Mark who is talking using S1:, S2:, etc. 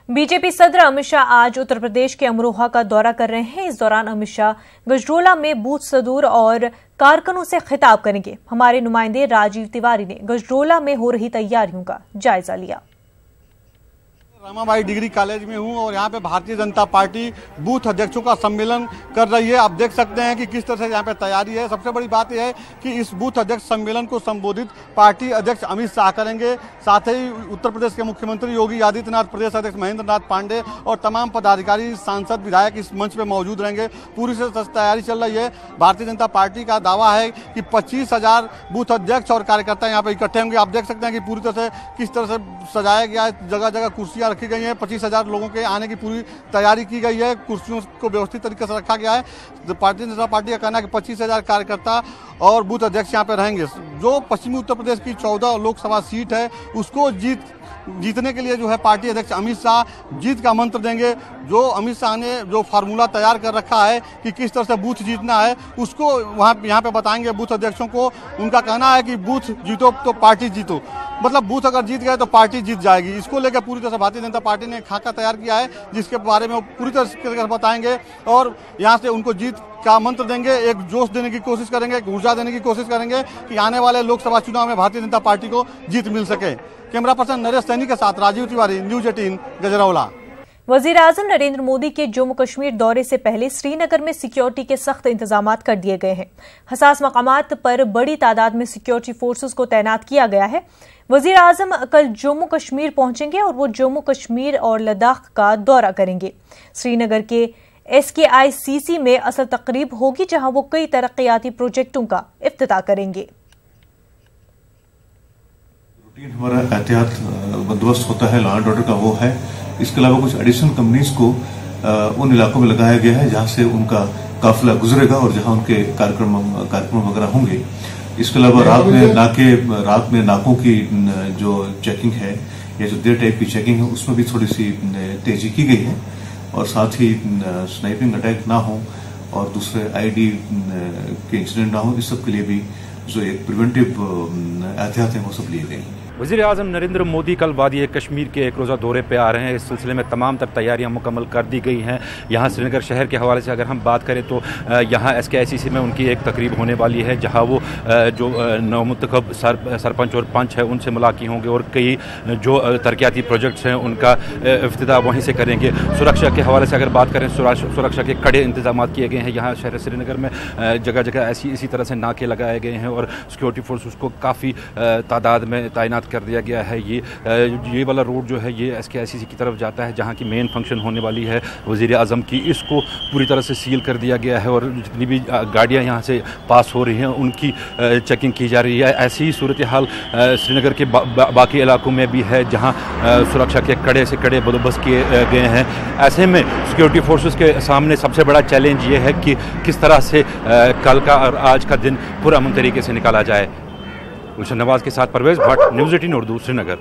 S1: BJP सदर अमित शाह आज उत्तर प्रदेश के अमरोहा का दौरा कर रहे हैं। इस दौरान अमित शाह गजरोला में बूथ सदूर और कारकुनों से खिताब करेंगे। हमारे नुमाइंदे राजीव तिवारी ने गजरोला में हो रही तैयारियों का जायजा लिया।
S2: रमाबाई डिग्री कॉलेज में हूं और यहां पे भारतीय जनता पार्टी बूथ अध्यक्षों का सम्मेलन कर रही है। आप देख सकते हैं कि किस तरह से यहां पे तैयारी है। सबसे बड़ी बात यह है कि इस बूथ अध्यक्ष सम्मेलन को संबोधित पार्टी अध्यक्ष अमित शाह करेंगे। साथ ही उत्तर प्रदेश के मुख्यमंत्री योगी आदित्यनाथ, प्रदेश अध्यक्ष महेंद्र नाथ पांडे और तमाम पदाधिकारी, सांसद, विधायक इस मंच पर मौजूद रहेंगे। पूरी से तैयारी चल रही है। भारतीय जनता पार्टी का दावा है कि 25,000 बूथ अध्यक्ष और कार्यकर्ता यहाँ पे इकट्ठे होंगे। आप देख सकते हैं कि पूरी तरह से किस तरह से सजाया गया है। जगह जगह कुर्सियां रखी गई हैं। 25,000 लोगों के आने की पूरी तैयारी की गई है। कुर्सियों को व्यवस्थित तरीके से रखा गया है। भारतीय जनता पार्टी का कहना है कि 25,000 कार्यकर्ता और बूथ अध्यक्ष यहाँ पे रहेंगे। जो पश्चिमी उत्तर प्रदेश की 14 लोकसभा सीट है उसको जीतने के लिए जो है पार्टी अध्यक्ष अमित शाह जीत का मंत्र देंगे। जो अमित शाह ने जो फार्मूला तैयार कर रखा है कि किस तरह से बूथ जीतना है उसको यहाँ पे बताएंगे बूथ अध्यक्षों को। उनका कहना है कि बूथ जीतो तो पार्टी जीतो, मतलब बूथ अगर जीत गए तो पार्टी जीत जाएगी। इसको लेकर पूरी तरह से भारतीय जनता पार्टी ने खाका तैयार किया है जिसके बारे में वो पूरी तरह से बताएंगे और यहाँ से उनको जीत का मंत्र देंगे। एक जोश देने की कोशिश करेंगे, एक ऊर्जा देने की कोशिश करेंगे कि आने वाले लोकसभा चुनाव में भारतीय जनता पार्टी को जीत मिल सके। कैमरा पर्सन नरेश सैनी के साथ राजीव तिवारी, न्यूज 18 गजरौला।
S1: वजीर आजम नरेंद्र मोदी के जम्मू कश्मीर दौरे से पहले श्रीनगर में सिक्योरिटी के सख्त इंतजाम कर दिए गए हैं। हसास मकामात पर बड़ी तादाद में सिक्योरिटी फोर्सेस को तैनात किया गया है। वजीर आजम कल जम्मू कश्मीर पहुंचेंगे और वो जम्मू कश्मीर और लद्दाख का दौरा करेंगे। श्रीनगर के SKICC में असल तकरीब होगी जहां वो कई तरक्याती प्रोजेक्टों का इफ्तिताह करेंगे।
S3: रूटीन हमारा एहतियात बंदोबस्त होता है, लॉ एंड ऑर्डर का वो है। इसके अलावा कुछ एडिशनल कंपनीज को उन इलाकों में लगाया गया है जहां से उनका काफिला गुजरेगा और जहां उनके कार्यक्रम वगैरह होंगे। इसके अलावा रात में नाकों की जो चेकिंग है या जो देर टाइप की चेकिंग है उसमें भी थोड़ी सी तेजी की गई है और साथ ही स्नाइपिंग अटैक ना हो और दूसरे आईडी के इंसिडेंट ना हो, इस सब के लिए भी जो एक प्रिवेंटिव एहतियात है वो सब लिए गए हैं।
S4: वज़ीर आज़म नरेंद्र मोदी कल वादी कश्मीर के एक रोज़ा दौरे पे आ रहे हैं। इस सिलसिले में तमाम तर तैयारियां मुकम्मल कर दी गई हैं। यहाँ श्रीनगर शहर के हवाले से अगर हम बात करें तो यहाँ SKICC में उनकी एक तकरीब होने वाली है जहाँ वो जो नवमुंतखब सरपंच और पंच है उनसे मुलाकात होंगे और कई जो तरक्याती प्रोजेक्ट्स हैं उनका इफ्तिताह वहीं से करेंगे। सुरक्षा के हवाले से अगर बात करें, सुरक्षा के कड़े इंतजाम किए गए हैं। यहाँ शहर श्रीनगर में जगह जगह इसी तरह से नाके लगाए गए हैं और सिक्योरिटी फोर्स उसको काफ़ी तादाद में तैनात कर दिया गया है। ये वाला रोड जो है ये SKICC की तरफ जाता है जहाँ की मेन फंक्शन होने वाली है वज़ीर आज़म की। इसको पूरी तरह से सील कर दिया गया है और जितनी भी गाड़ियाँ यहाँ से पास हो रही हैं उनकी चेकिंग की जा रही है। ऐसी ही सूरत हाल श्रीनगर के बाकी इलाकों में भी है जहाँ सुरक्षा के कड़े से कड़े बंदोबस्त किए गए हैं। ऐसे में सिक्योरिटी फोर्सेस के सामने सबसे बड़ा चैलेंज ये है कि किस तरह से कल का और आज का दिन पुरअमन तरीके से निकाला जाए। गुलशन नवाज के साथ परवेज भट्ट, न्यूज़ 18 उर्दू, श्रीनगर।